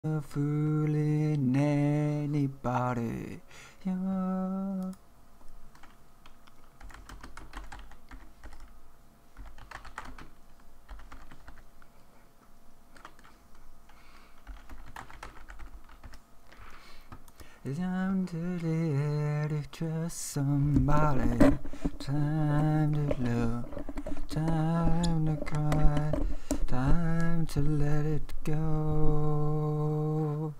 fooling anybody. Yeah. Time to let trust somebody. Time to love. Time to cry. Time to let it go.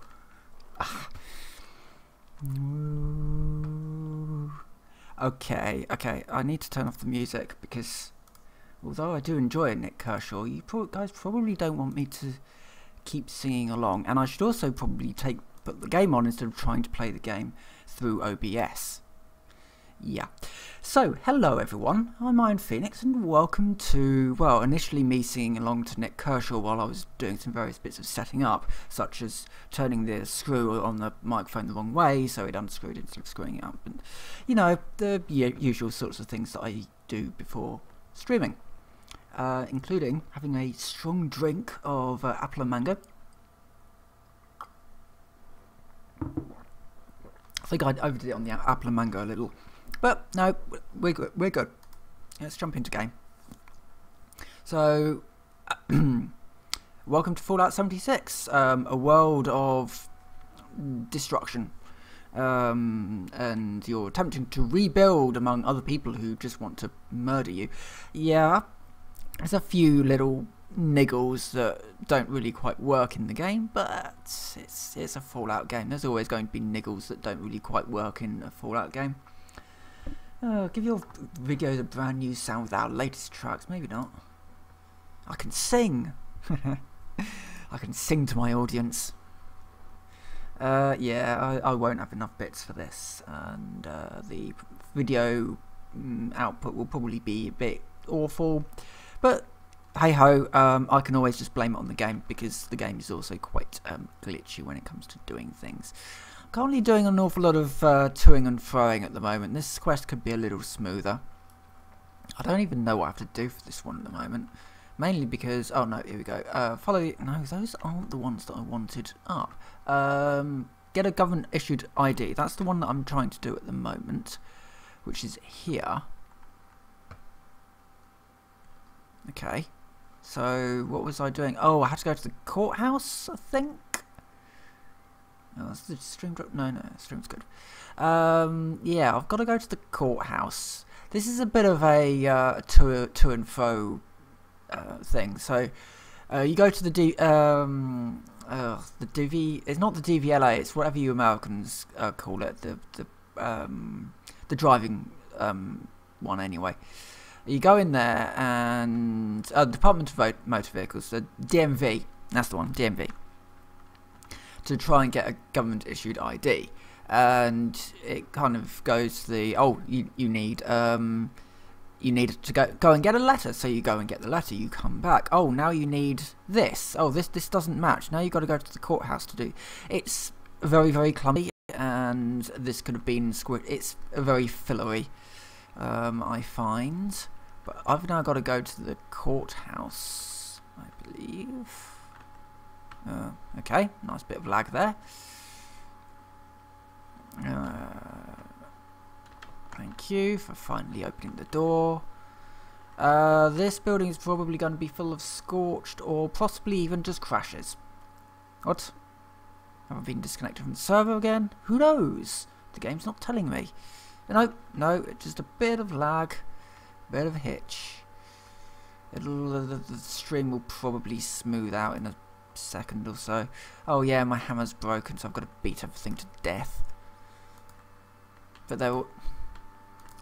Okay. I need to turn off the music because although I do enjoy Nick Kershaw, you guys probably don't want me to keep singing along, and I should also probably put the game on instead of trying to play the game through OBS. Yeah. So, hello everyone, I'm Iron Phoenix and welcome to, well, initially me singing along to Nick Kershaw while I was doing some various bits of setting up, such as turning the screw on the microphone the wrong way so it unscrewed instead of screwing it up, and, you know, the usual sorts of things that I do before streaming, including having a strong drink of apple and mango. I think I overdid it on the apple and mango a little, but no, we're good. Let's jump into game. So, welcome to Fallout 76, a world of destruction, and you're attempting to rebuild among other people who just want to murder you. Yeah, there's a few little niggles that don't really quite work in the game, but it's a Fallout game. There's always going to be niggles that don't really quite work in a Fallout game. Give your videos a brand new sound with our latest tracks. Maybe not. I can sing. I can sing to my audience. Yeah, I won't have enough bits for this, and the video output will probably be a bit awful, but hey ho, I can always just blame it on the game because the game is also quite glitchy when it comes to doing things. I'm currently doing an awful lot of toing and froing at the moment. This quest could be a little smoother. I don't even know what I have to do for this one at the moment. Mainly because, oh no, here we go. No, those aren't the ones that I wanted up. Get a government issued ID. That's the one that I'm trying to do at the moment, which is here. Okay. So, what was I doing? Oh, I had to go to the courthouse, I think? Oh, that's the stream drop? No, stream's good. Yeah, I've got to go to the courthouse. This is a bit of a to and fro thing. So, you go to the DV. It's not the DVLA. It's whatever you Americans call it. The driving one, anyway. You go in there and Department of Motor Vehicles, the DMV, that's the one, DMV, to try and get a government issued ID, and it kind of goes to the you need to go and get a letter. So you go and get the letter, you come back, oh now you need this, oh this doesn't match, now you've got to go to the courthouse to do. It's very clumsy, and this could have been it's very fillery. I find, but I've now got to go to the courthouse, I believe. Okay, nice bit of lag there. Thank you for finally opening the door. This building is probably going to be full of scorched or possibly even just crashes. What? Have I been disconnected from the server again? Who knows? The game's not telling me. No, just a bit of lag, a bit of a hitch. The stream will probably smooth out in a second or so. Oh yeah, my hammer's broken, so I've got to beat everything to death. But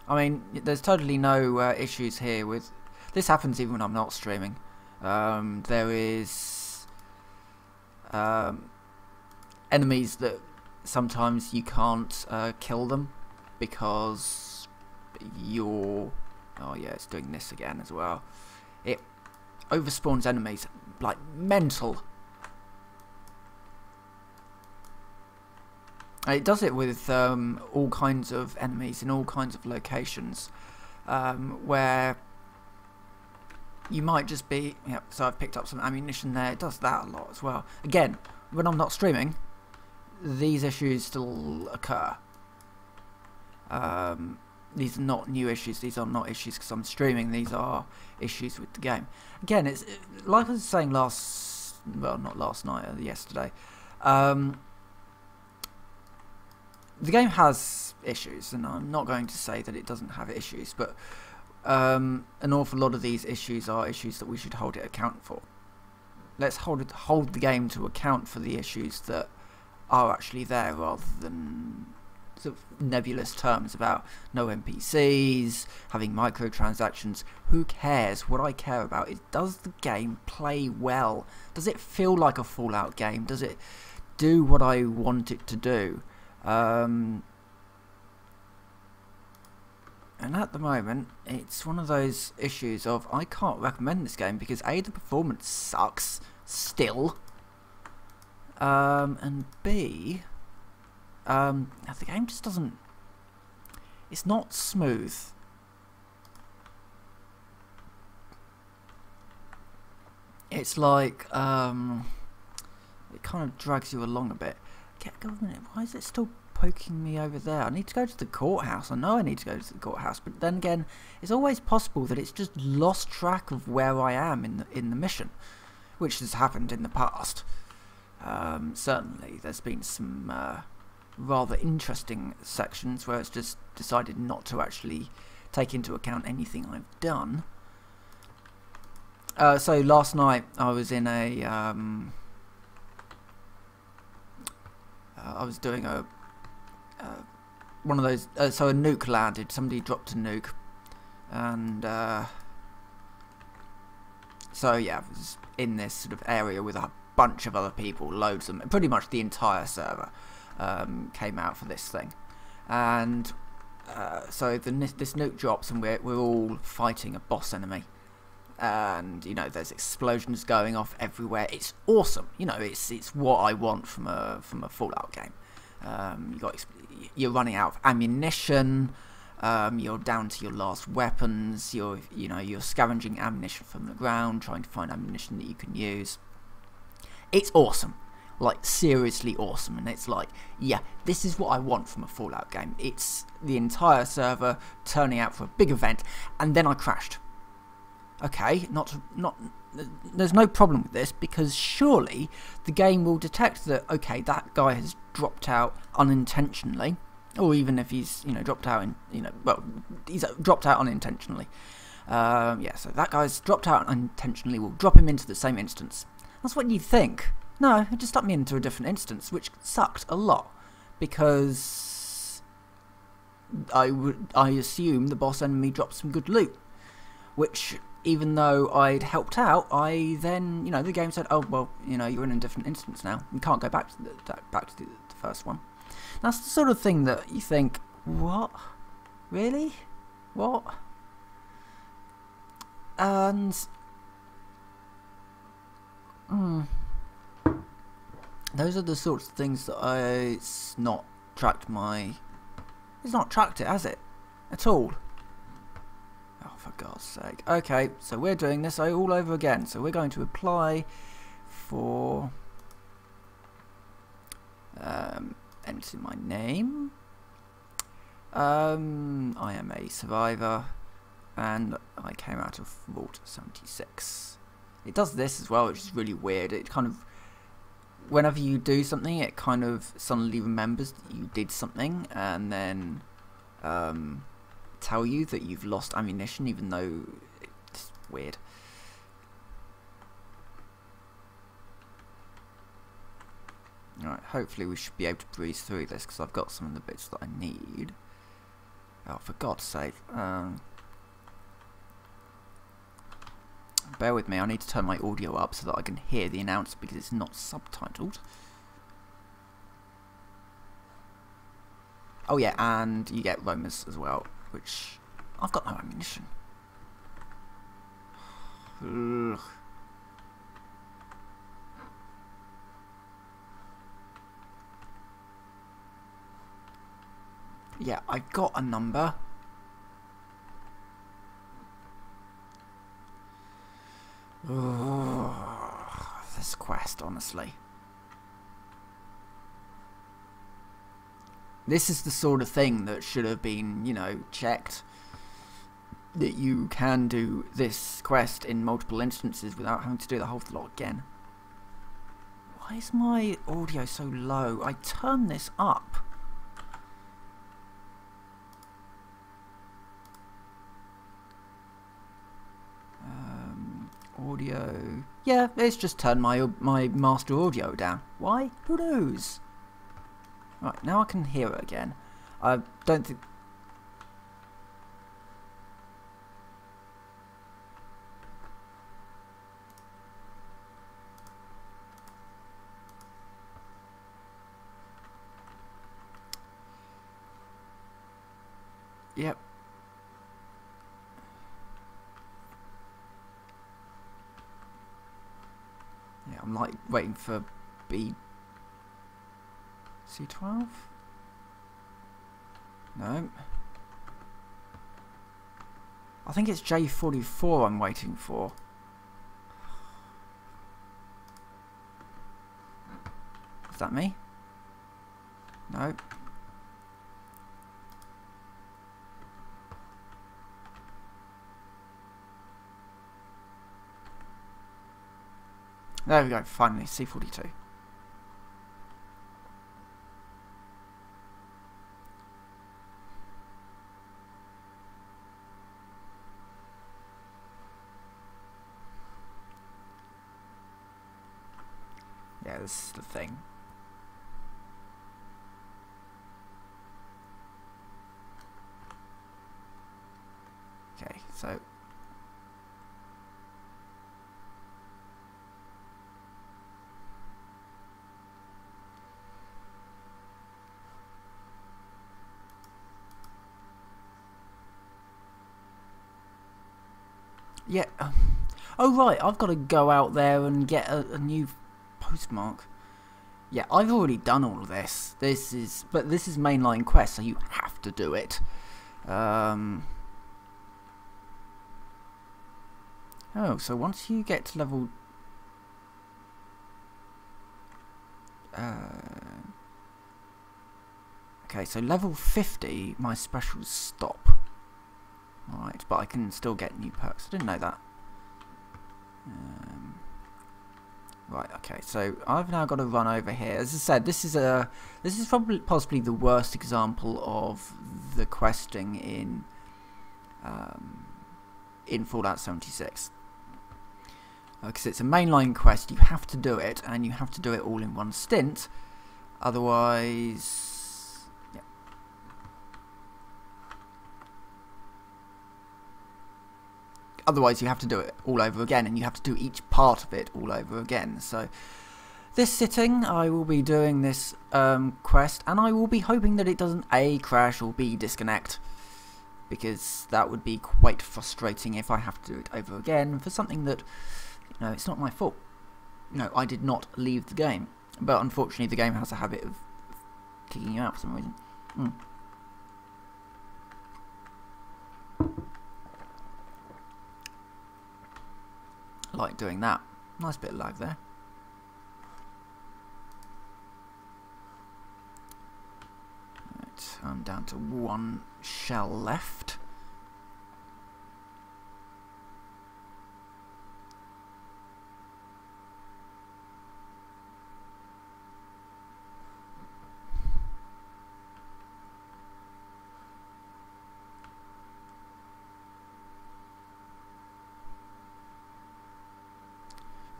I mean, there's totally no issues here with this. Happens even when I'm not streaming. There is enemies that sometimes you can't kill them, because you're... Oh yeah, it's doing this again as well. It overspawns enemies like mental. And it does it with all kinds of enemies in all kinds of locations, where you might just be... Yeah, so I've picked up some ammunition there. It does that a lot as well. Again, when I'm not streaming, these issues still occur. These are not new issues. These are not issues because I'm streaming. These are issues with the game. Again, it's like I was saying not last night, yesterday. The game has issues, and I'm not going to say that it doesn't have issues, but an awful lot of these issues are issues that we should hold it account for. Let's hold the game to account for the issues that are actually there, rather than sort of nebulous terms about no NPCs, having microtransactions. Who cares? What I care about is, does the game play well? Does it feel like a Fallout game? Does it do what I want it to do? And at the moment, it's one of those issues of, I can't recommend this game because A, the performance sucks still, and B, the game just doesn't, it's not smooth. It's like, it kind of drags you along a bit. Why is it still poking me over there? I need to go to the courthouse. I know I need to go to the courthouse, but then again, it's always possible that it's just lost track of where I am in the mission, which has happened in the past. Certainly, there's been some rather interesting sections where it's just decided not to actually take into account anything I've done. So last night I was in a I was doing a one of those. So a nuke landed. Somebody dropped a nuke, and so yeah, I was in this sort of area with a bunch of other people, loads of them. Pretty much the entire server came out for this thing, and so this nuke drops, and we're all fighting a boss enemy. And you know, there's explosions going off everywhere. It's awesome. You know, it's what I want from a Fallout game. You're running out of ammunition. You're down to your last weapons. You're scavenging ammunition from the ground, trying to find ammunition that you can use. It's awesome, like seriously awesome. And it's like, yeah, this is what I want from a Fallout game. It's the entire server turning out for a big event, and then I crashed. Okay, there's no problem with this, because surely the game will detect that, okay, that guy has dropped out unintentionally, or even if he's, dropped out he's dropped out unintentionally. Yeah, so that guy's dropped out unintentionally, we'll drop him into the same instance. That's what you'd think. No, it just stuck me into a different instance, which sucked a lot, because I assume the boss enemy dropped some good loot, which, even though I'd helped out, I then, the game said, oh, well, you're in a different instance now. You can't go back to the first one. That's the sort of thing that you think, what? Really? What? And those are the sorts of things that it's not tracked it, has it? At all. Oh, for God's sake. Okay, so we're doing this all over again. So we're going to apply for enter my name. I am a survivor, and I came out of Vault 76. It does this as well, which is really weird. It kind of, whenever you do something, it kind of suddenly remembers that you did something, and then tell you that you've lost ammunition, even though it's weird. Alright, hopefully we should be able to breeze through this, because I've got some of the bits that I need. Oh, for God's sake. Bear with me, I need to turn my audio up so that I can hear the announcer, because it's not subtitled. Oh yeah, and you get roamers as well, which I've got no ammunition. Ugh. Yeah, I've got a number. Ugh, this quest, honestly. This is the sort of thing that should have been, you know, checked. That you can do this quest in multiple instances without having to do the whole lot again. Why is my audio so low? I turn this up. Audio. Yeah, it's just turned my master audio down. Why? Who knows? Right, now I can hear it again. I don't think... Yep. Yeah, I'm like waiting for C12? No. I think it's J44 I'm waiting for. Is that me? No. There we go, finally, C42. Yeah, this is the thing. Okay, so... Yeah. Oh right, I've got to go out there and get a new postmark. Yeah, I've already done all of this. This is mainline quest, so you have to do it. Oh, so once you get to level... okay, so level 50, my specials stop. Right, but I can still get new perks. I didn't know that. Right, okay, so I've now got to run over here. As I said, this is probably possibly the worst example of the questing in Fallout 76. Because it's a mainline quest, you have to do it, and you have to do it all in one stint. Otherwise... Otherwise you have to do it all over again, and you have to do each part of it all over again. So this sitting I will be doing this quest, and I will be hoping that it doesn't A, crash, or B, disconnect, because that would be quite frustrating if I have to do it over again for something that, you know, it's not my fault. You know, I did not leave the game, but unfortunately the game has a habit of kicking you out for some reason. Like doing that. Nice bit of lag there. Right, I'm down to one shell left.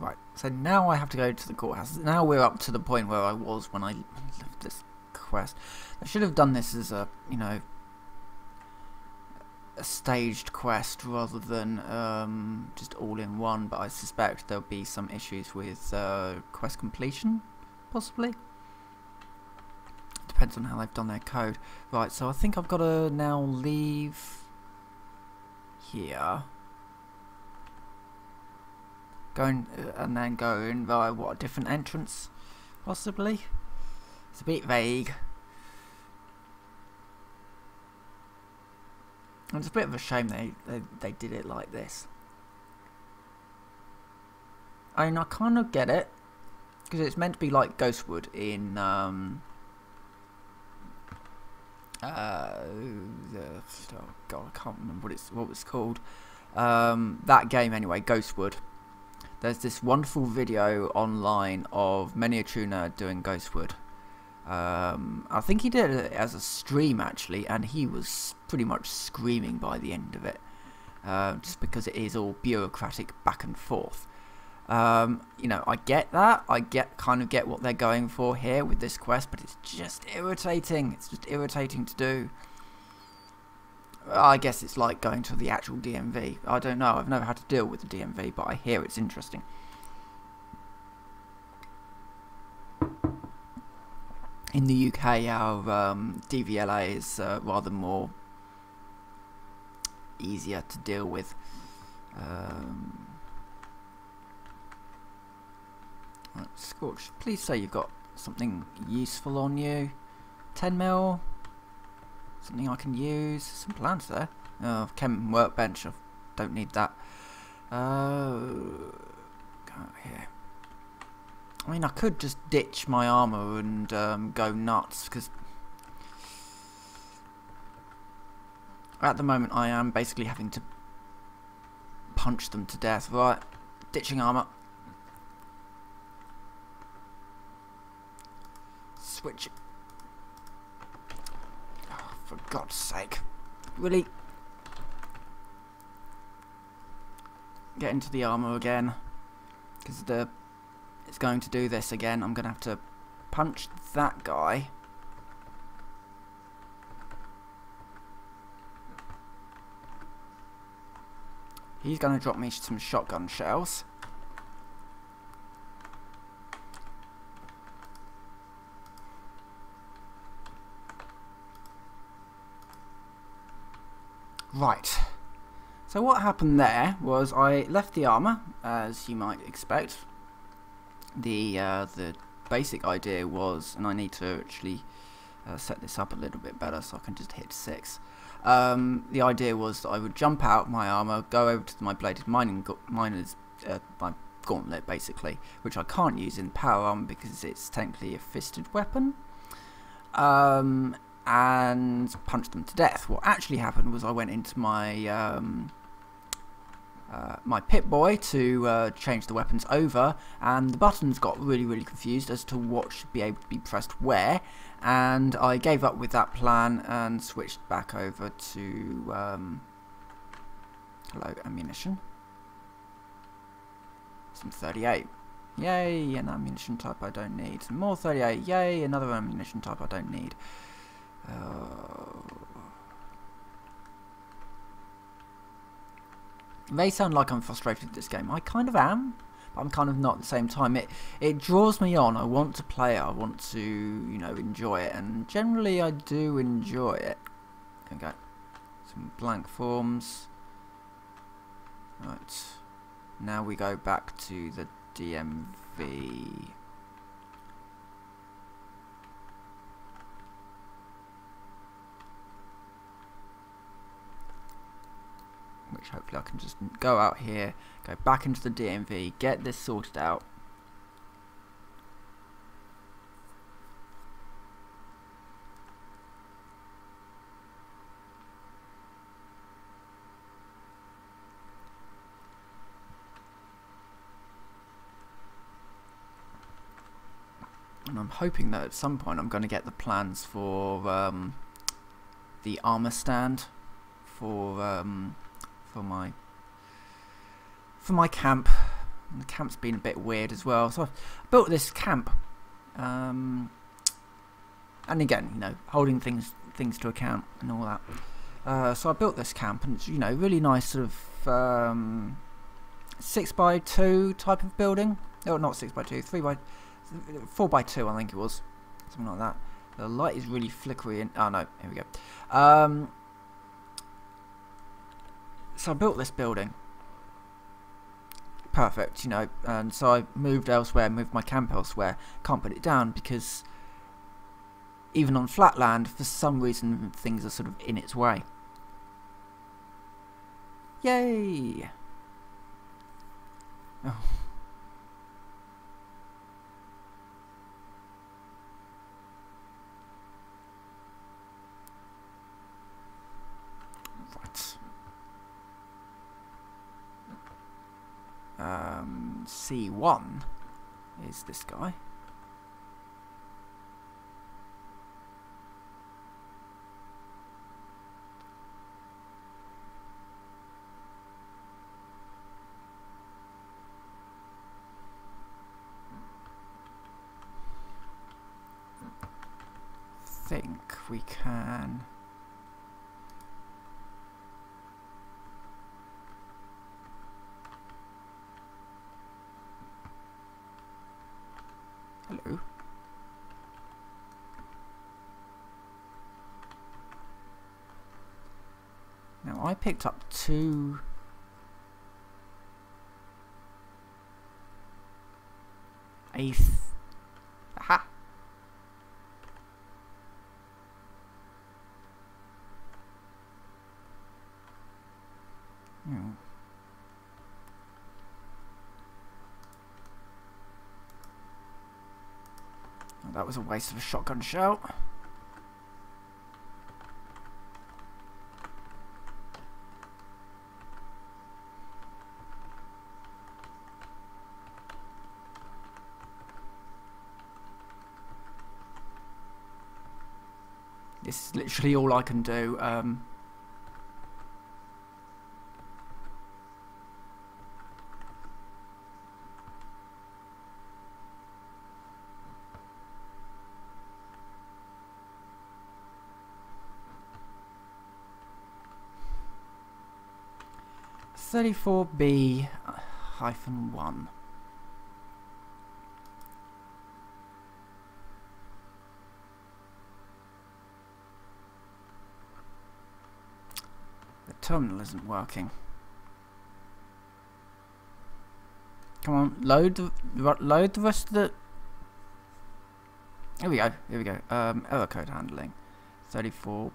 Right, so now I have to go to the courthouse. Now we're up to the point where I was when I left this quest. I should have done this as a, you know, a staged quest rather than just all in one, but I suspect there'll be some issues with quest completion, possibly. Depends on how they've done their code. Right, so I think I've got to now leave here. Going and then going via what, a different entrance, possibly? It's a bit vague. It's a bit of a shame they did it like this. I mean, I kind of get it, because it's meant to be like Ghostwood in oh god, I can't remember what it's called. That game anyway, Ghostwood. There's this wonderful video online of Miniatuner doing Ghostwood. I think he did it as a stream actually, and he was pretty much screaming by the end of it, just because it is all bureaucratic back and forth. You know, I get that. I kind of get what they're going for here with this quest, but it's just irritating. It's just irritating to do. I guess it's like going to the actual DMV. I don't know. I've never had to deal with the DMV, but I hear it's interesting. In the UK, our DVLA is rather more easier to deal with. Right, Scorch, please say you've got something useful on you. 10 mil. Something I can use. Some plants there. Oh, chem workbench. I don't need that. Go out here. I mean, I could just ditch my armor and go nuts, because at the moment I am basically having to punch them to death. Right, ditching armor. Switch. Oh, for God's sake. Really? Get into the armor again, because it's going to do this again. I'm going to have to punch that guy. He's going to drop me some shotgun shells. Right. So what happened there was I left the armor, as you might expect. The basic idea was, and I need to actually set this up a little bit better so I can just hit 6. The idea was that I would jump out my armor, go over to my bladed miner's my gauntlet basically, which I can't use in power armor because it's technically a fisted weapon, and punch them to death. What actually happened was I went into my my Pip-Boy to change the weapons over, and the buttons got really confused as to what should be able to be pressed where, and I gave up with that plan and switched back over to hello, ammunition. Some 38. Yay, an ammunition type I don't need. Some more 38. Yay, another ammunition type I don't need. It may sound like I'm frustrated with this game. I kind of am, but I'm kind of not at the same time. It draws me on. I want to play it. I want to, you know, enjoy it, and generally I do enjoy it. Okay, some blank forms. Right, now we go back to the DMV. Which hopefully I can just go out here, go back into the DMV, get this sorted out. And I'm hoping that at some point I'm going to get the plans for the armor stand for my camp. And the camp's been a bit weird as well, so I've built this camp, and again, you know, holding things to account and all that. So I built this camp, and it's, you know, really nice sort of 6x2 type of building. No, not 6x2, 4x2 I think it was, something like that. The light is really flickery, and oh no, here we go. So I built this building. Perfect, you know, and so I moved elsewhere, moved my camp elsewhere. Can't put it down because even on flat land, for some reason, things are sort of in its way. Yay! Oh. And C1 is this guy. Think we can. Hello. Now I picked up 2 eighth. Aha. Well, that was a waste of a shotgun shell. This is literally all I can do. (34B-1). The terminal isn't working. Come on, load the rest of the. Here we go. Here we go. Error code handling. 34B1.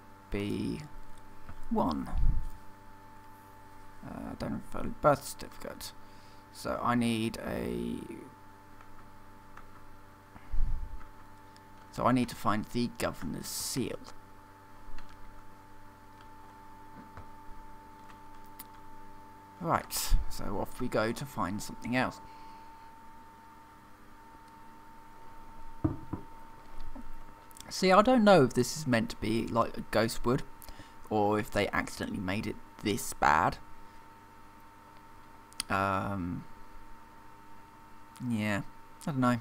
Don't have birth certificate. So I need a. So I need to find the governor's seal. Right, so off we go to find something else. See, I don't know if this is meant to be like a ghost wood, or if they accidentally made it this bad. Yeah, I don't know.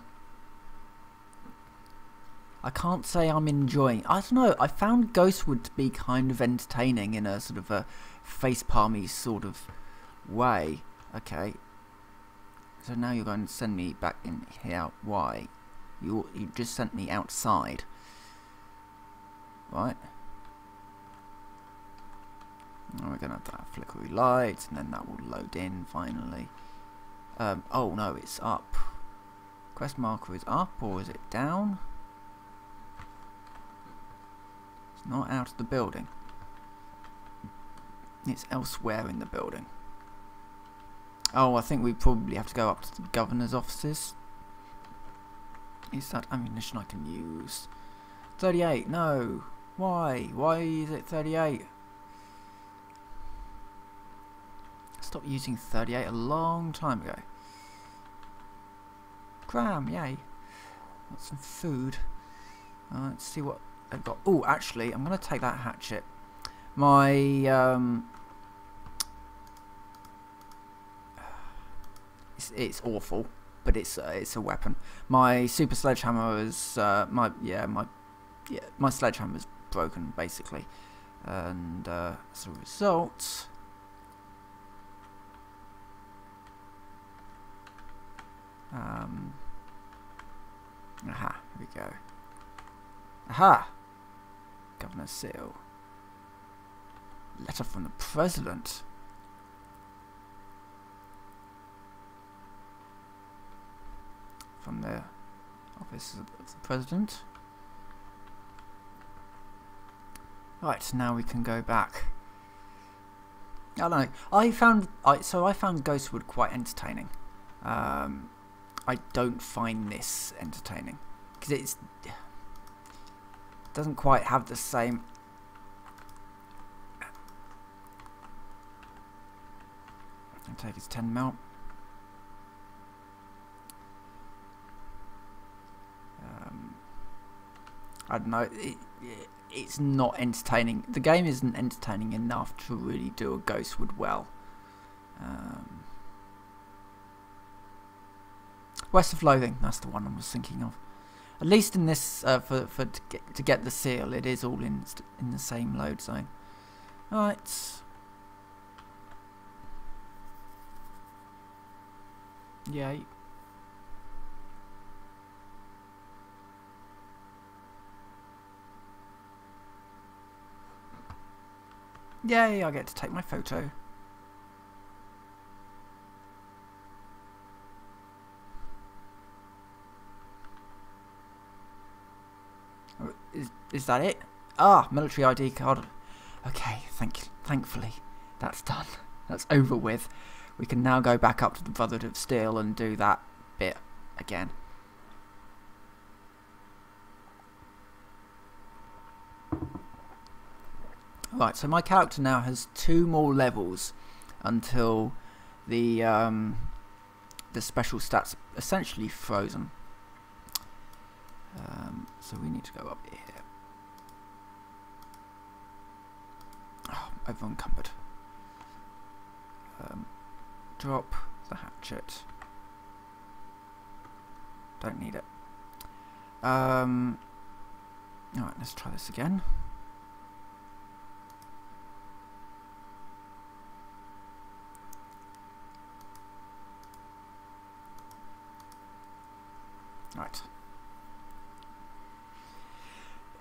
I can't say I'm enjoying. I don't know. I found Ghostwood to be kind of entertaining in a sort of a facepalmy sort of way. Okay. So now you're going to send me back in here. Why? You just sent me outside. Right. Now we're going to have that flickery light, and then that will load in finally. Oh no, it's up. Quest marker is up, or is it down? It's not out of the building. It's elsewhere in the building. Oh, I think we probably have to go up to the governor's offices. Is that ammunition I can use? 38, no. Why? Why is it 38? I stopped using 38 a long time ago. Cram, yay. Got some food. Let's see what I've got. Oh, actually, I'm going to take that hatchet. My, it's awful, but it's a weapon. My super sledgehammer is, my sledgehammer is broken, basically. And, as a result... aha, here we go. Aha! Governor's seal. Letter from the President. From the office of the President. Right, now we can go back. I don't know. I found Ghostwood quite entertaining. I don't find this entertaining because it doesn't quite have the same. I'll take his 10 mil. I don't know. It's not entertaining. The game isn't entertaining enough to really do a Ghostwood well. West of Loathing, that's the one I was thinking of. At least in this, to get the seal, it is all in the same load zone. Right. Yay. Yay, I get to take my photo. Is that it? Ah, military ID card. Okay, thankfully, that's done. That's over with. We can now go back up to the Brotherhood of Steel and do that bit again. Right, so my character now has 2 more levels until the special stats essentially frozen. So we need to go up here. Oh, over encumbered. Drop the hatchet. Don't need it. Alright, let's try this again. Right.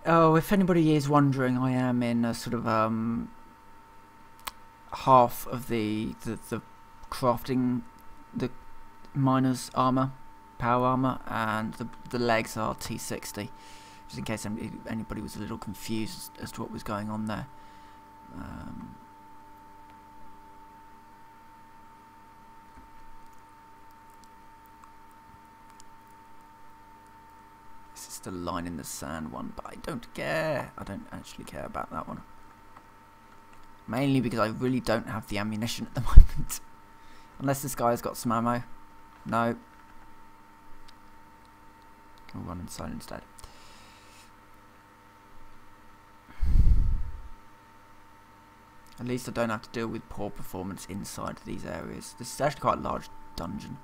Oh, if anybody is wondering, I am in a sort of half of the crafting the miner's armor, power armor, and the legs are T60. Just in case anybody was a little confused as to what was going on there. This is the line in the sand one, but I don't care. I don't actually care about that one. Mainly because I really don't have the ammunition at the moment. Unless this guy has got some ammo. No. We'll run inside instead. At least I don't have to deal with poor performance inside these areas. This is actually quite a large dungeon.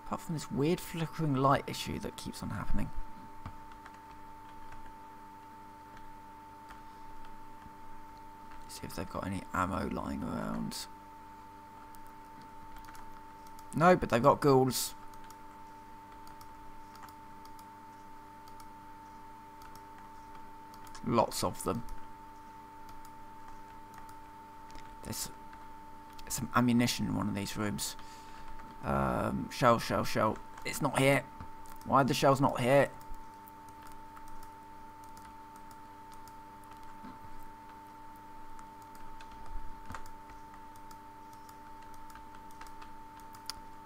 Apart from this weird flickering light issue that keeps on happening. See if they've got any ammo lying around. No, but they've got ghouls. Lots of them. There's some ammunition in one of these rooms. Shell. It's not here. Why the shell's not here?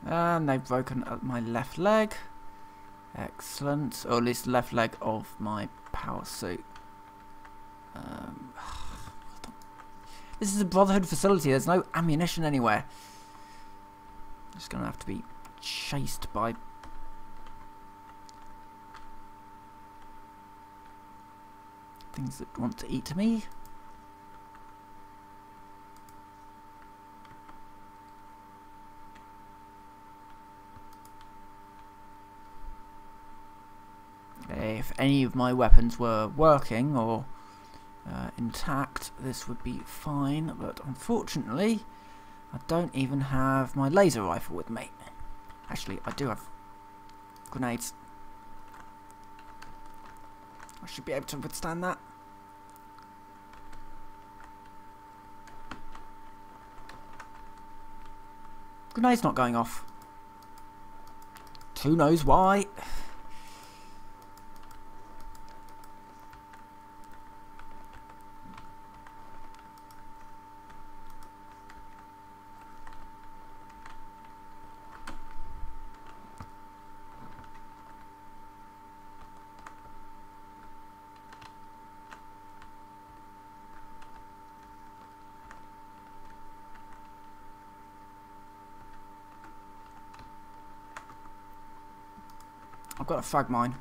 And they've broken up my left leg. Excellent. Or at least the left leg of my power suit. This is a Brotherhood facility. There's no ammunition anywhere. I'm just going to have to be chased by things that want to eat me. If any of my weapons were working or intact, this would be fine, but unfortunately I don't even have my laser rifle with me. Actually, I do have grenades. I should be able to withstand that. Grenade's not going off. Who knows why? I've got a frag mine.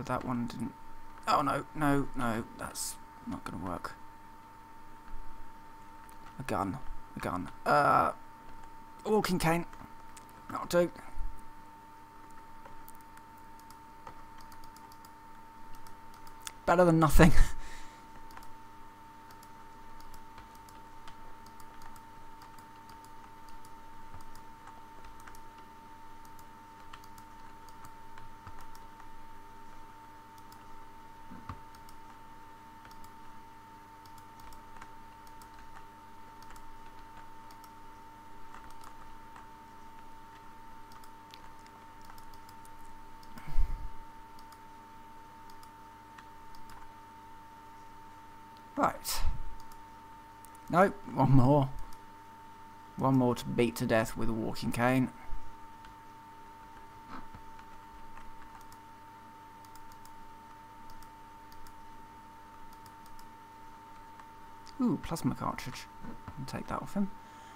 that one didn't... Oh, no, no, no, that's not going to work. A gun. A gun. A walking cane. That'll do. Better than nothing. Right. No, one more. One more to beat to death with a walking cane. Ooh, plasma cartridge. I'll take that off him.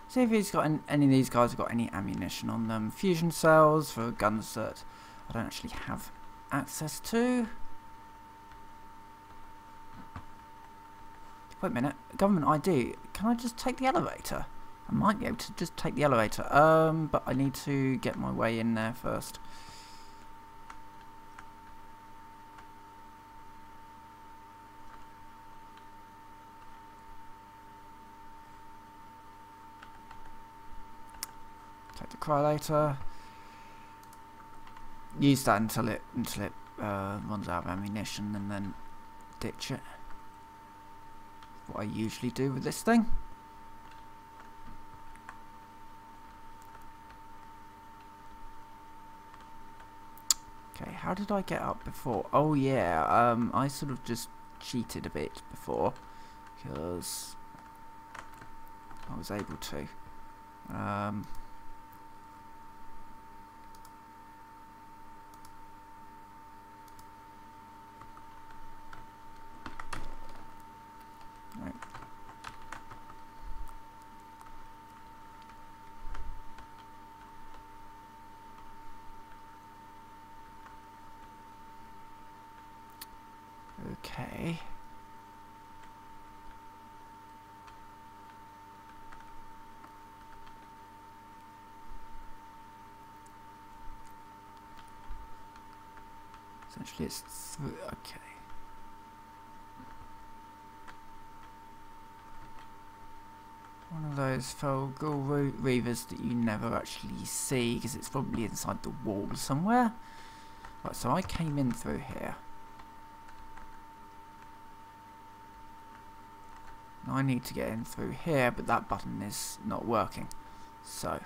See if he's got any of these guys have got any ammunition on them. Fusion cells for guns that I don't actually have access to. Wait a minute, government ID. Can I just take the elevator? I might be able to just take the elevator. But I need to get my way in there first. Take the cryolator. Use that until it runs out of ammunition, and then ditch it. What I usually do with this thing. Okay, how did I get up before? Oh yeah, I sort of just cheated a bit before because I was able to. Right. Okay. Essentially it's through, okay. One of those Fogle Rivers that you never actually see because it's probably inside the wall somewhere. Right, so I came in through here. Now I need to get in through here, but that button is not working. So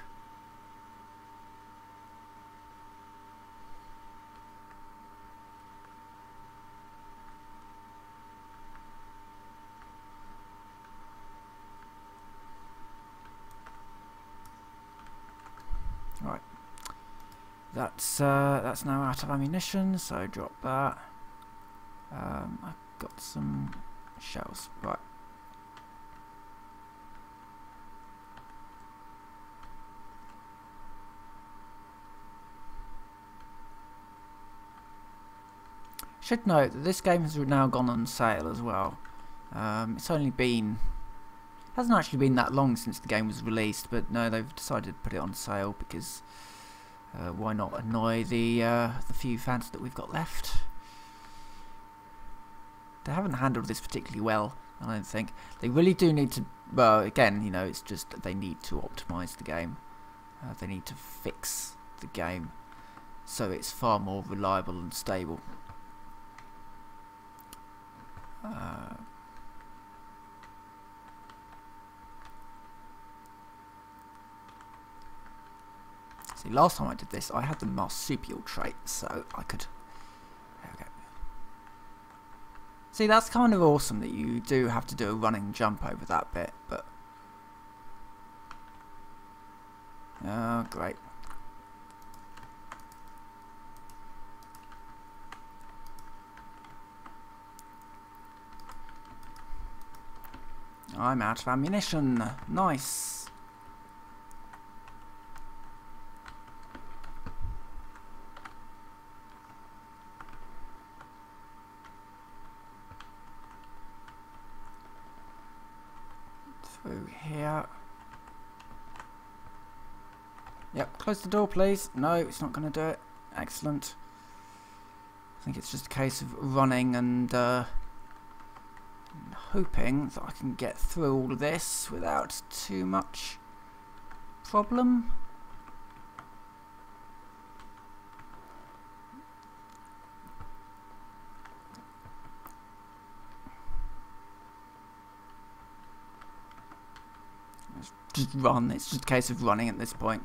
right, that's now out of ammunition, so drop that. I've got some shells. Right. Should note that this game has now gone on sale as well. It's only been... hasn't actually been that long since the game was released, but no, they've decided to put it on sale because why not annoy the few fans that we've got left. They haven't handled this particularly well, I don't think. They really do need to... well, again, you know, it's just that they need to optimise the game. They need to fix the game so it's far more reliable and stable. See, last time I did this, I had the marsupial trait, so I could... there we go. See, that's kind of awesome that you do have to do a running jump over that bit, but... oh, great. I'm out of ammunition. Nice. Yep, close the door please. No, it's not going to do it. Excellent. I think it's just a case of running and hoping that I can get through all of this without too much problem. Just run. It's just a case of running at this point.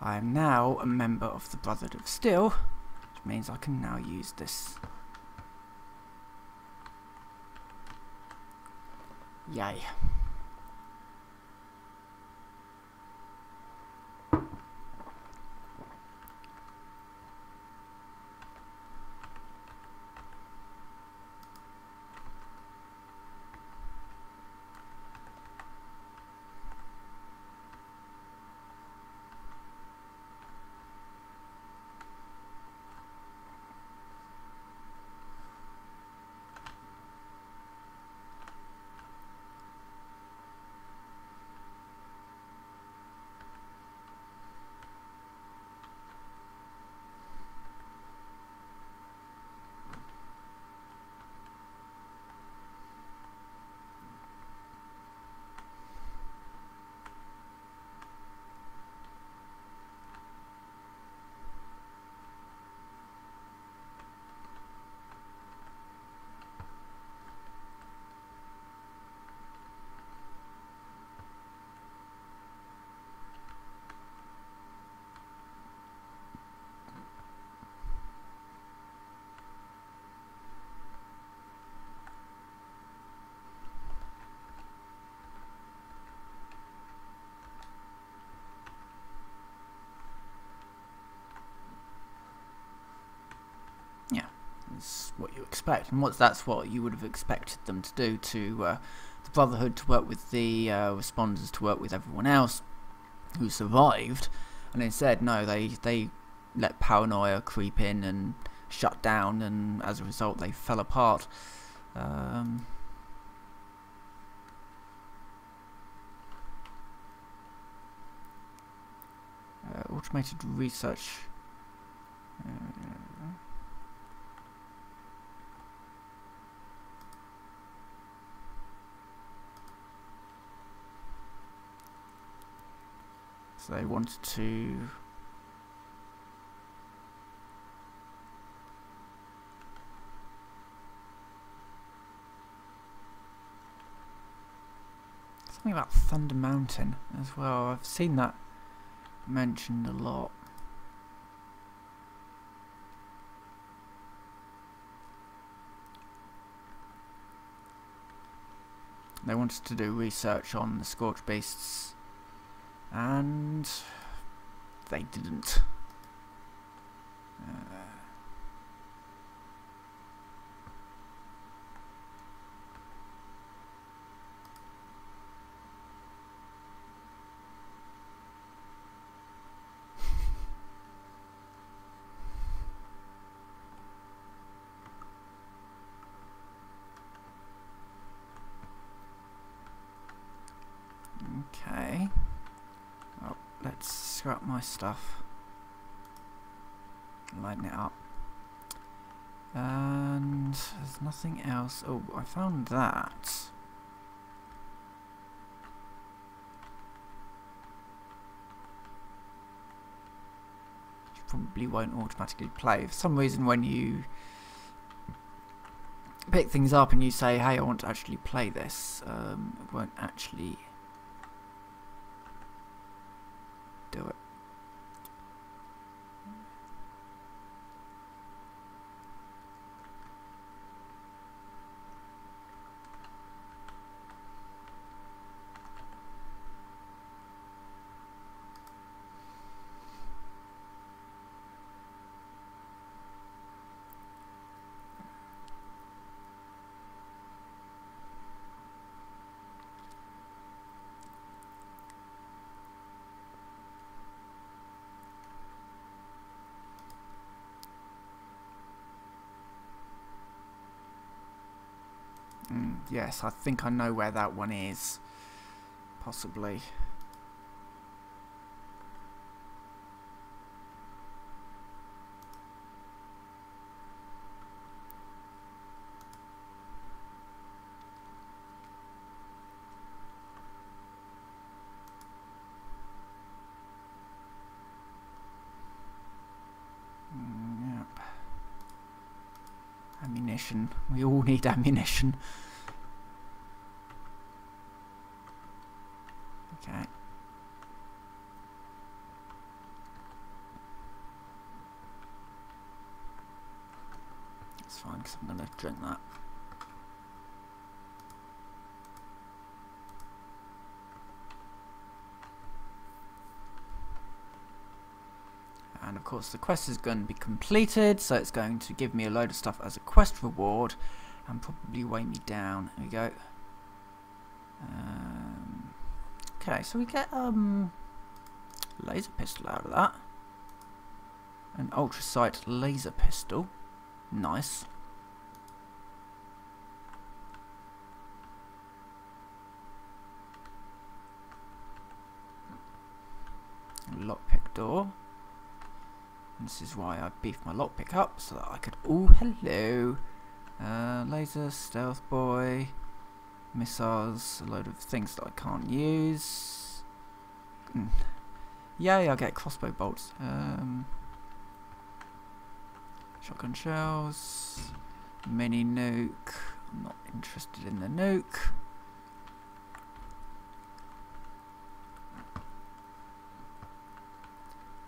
I am now a member of the Brotherhood of Steel, which means I can now use this. Yay. What you expect, and that's what you would have expected them to do to the Brotherhood, to work with the responders, to work with everyone else who survived, and instead no, they let paranoia creep in and shut down, and as a result they fell apart. Automated research. So they wanted to something about Thunder Mountain as well. I've seen that mentioned a lot. They wanted to do research on the Scorch Beasts, and they didn't. Okay. Well, let's scrap my stuff. Lighten it up. And there's nothing else. Oh, I found that. You probably won't automatically play. For some reason, when you pick things up and you say, hey, I want to actually play this, it won't actually do it. Yes, I think I know where that one is. Possibly. Ammunition. We all need ammunition. Okay. That's fine, because I'm going to drink that. And of course the quest is going to be completed, so it's going to give me a load of stuff as a quest reward and probably weigh me down. There we go. Okay, so we get laser pistol out of that. An ultrasight laser pistol. Nice. Lockpick door. This is why I beefed my lockpick up, so that I could... Oh, hello! Laser, stealth boy, missiles, a load of things that I can't use. Yay, I get crossbow bolts. Shotgun shells, mini nuke. I'm not interested in the nuke.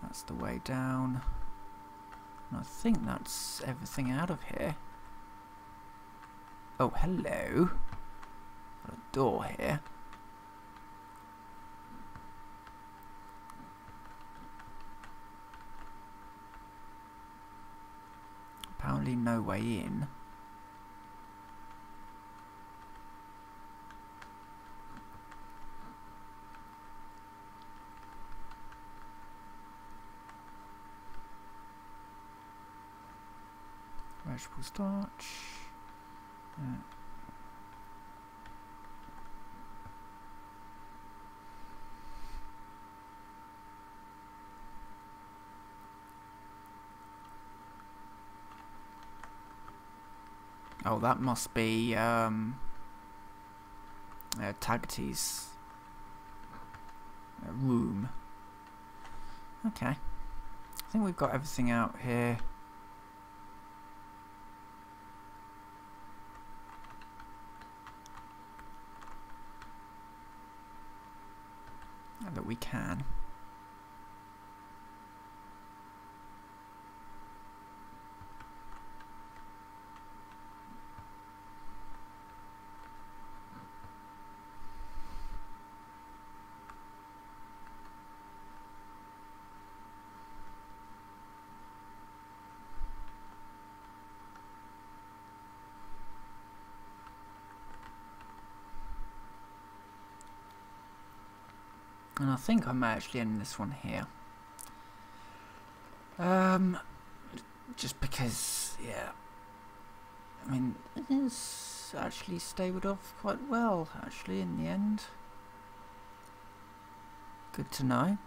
That's the way down. And I think that's everything out of here. Oh, hello. Got a door here. Apparently no way in. Vegetable starch. Oh, that must be Tati's room. Okay. I think we've got everything out here. That we can. And I think I may actually end this one here. Just because, yeah. I mean, it is actually stable off quite well, actually, in the end. Good to know.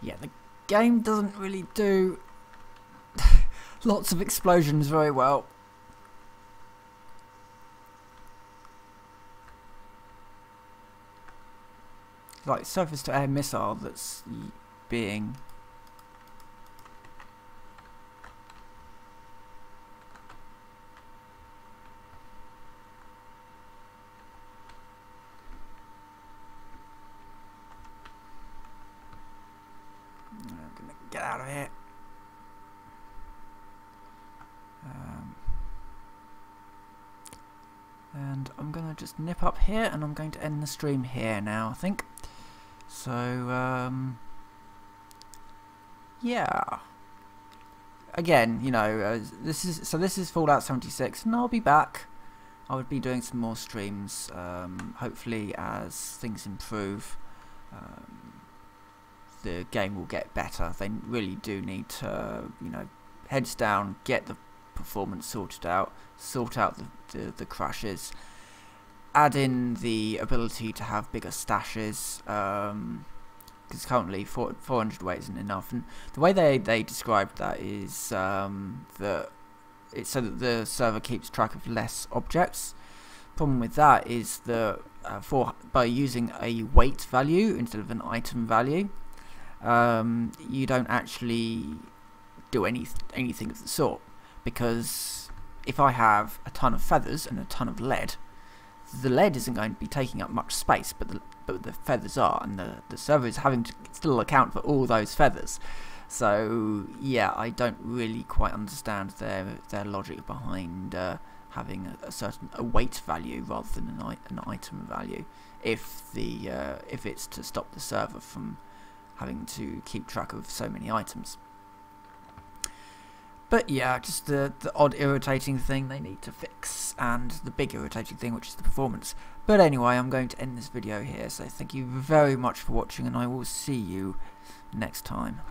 Yeah, the game doesn't really do lots of explosions very well. Like surface-to-air missile that's being... Get out of here. And I'm going to just nip up here and I'm going to end the stream here now, I think. So, yeah. again, you know, this is Fallout 76, and I'll be back. I would be doing some more streams, hopefully as things improve. The game will get better. They really do need to, you know, heads down, get the performance sorted out, sort out the crashes, add in the ability to have bigger stashes, because currently 400 weight isn't enough. And the way they described that is that it's so that the server keeps track of less objects. Problem with that is that by using a weight value instead of an item value, you don't actually do anything of the sort, because if I have a ton of feathers and a ton of lead, the lead isn't going to be taking up much space, but the feathers are, and the server is having to still account for all those feathers. So yeah, I don't really quite understand their logic behind having a weight value rather than an item value, if it's to stop the server from having to keep track of so many items. But yeah, just the odd irritating thing they need to fix, and the big irritating thing, which is the performance. But anyway, I'm going to end this video here, so thank you very much for watching, and I will see you next time.